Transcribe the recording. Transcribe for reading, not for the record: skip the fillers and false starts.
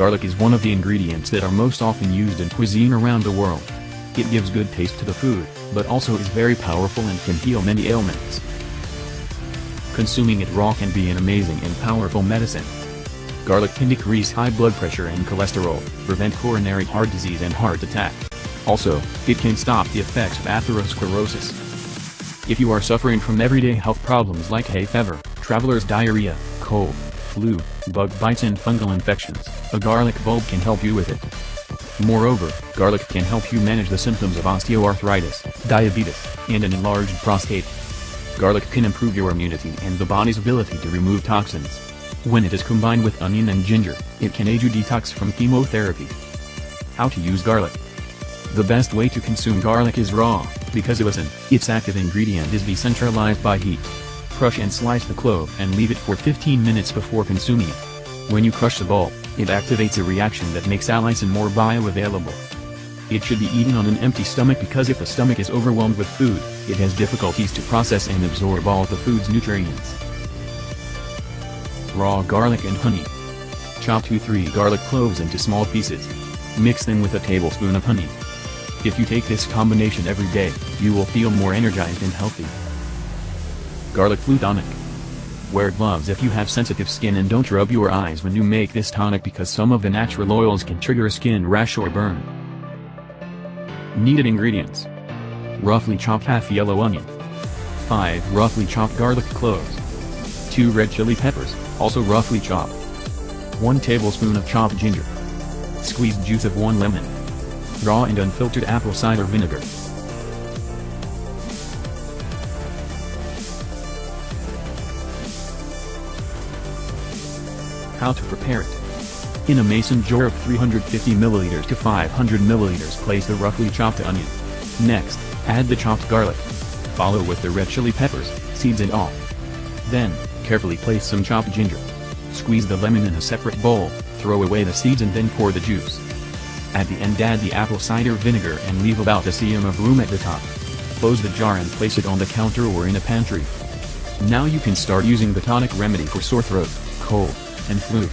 Garlic is one of the ingredients that are most often used in cuisine around the world. It gives good taste to the food, but also is very powerful and can heal many ailments. Consuming it raw can be an amazing and powerful medicine. Garlic can decrease high blood pressure and cholesterol, prevent coronary heart disease and heart attack. Also, it can stop the effects of atherosclerosis. If you are suffering from everyday health problems like hayfever, traveler's diarrhea, cold, flu, bug bites and fungal infections, a garlic bulb can help you with it. Moreover, garlic can help you manage the symptoms of osteoarthritis, diabetes, and an enlarged prostate. Garlic can improve your immunity and the body's ability to remove toxins. When it is combined with onion and ginger, it can aid you detox from chemotherapy. How to use garlic? The best way to consume garlic is raw, because its active ingredient is decentralized by heat. Crush and slice the clove and leave it for 15 minutes before consuming it. When you crush the bulb, it activates a reaction that makes allicin more bioavailable. It should be eaten on an empty stomach because if the stomach is overwhelmed with food, it has difficulties to process and absorb all the food's nutrients. Raw garlic and honey. Chop 2-3 garlic cloves into small pieces. Mix them with a tablespoon of honey. If you take this combination every day, you will feel more energized and healthy. Garlic flu tonic. Wear gloves if you have sensitive skin and don't rub your eyes when you make this tonic because some of the natural oils can trigger a skin rash or burn. Needed ingredients: roughly chopped half yellow onion, 5 roughly chopped garlic cloves, 2 red chili peppers, also roughly chopped, 1 tablespoon of chopped ginger, squeezed juice of 1 lemon, raw and unfiltered apple cider vinegar. How to prepare it? In a mason jar of 350 ml to 500 ml place the roughly chopped onion. Next, add the chopped garlic. Follow with the red chili peppers, seeds and all. Then, carefully place some chopped ginger. Squeeze the lemon in a separate bowl, throw away the seeds and then pour the juice. At the end add the apple cider vinegar and leave about a cm of room at the top. Close the jar and place it on the counter or in a pantry. Now you can start using the tonic remedy for sore throat, cold, and flu.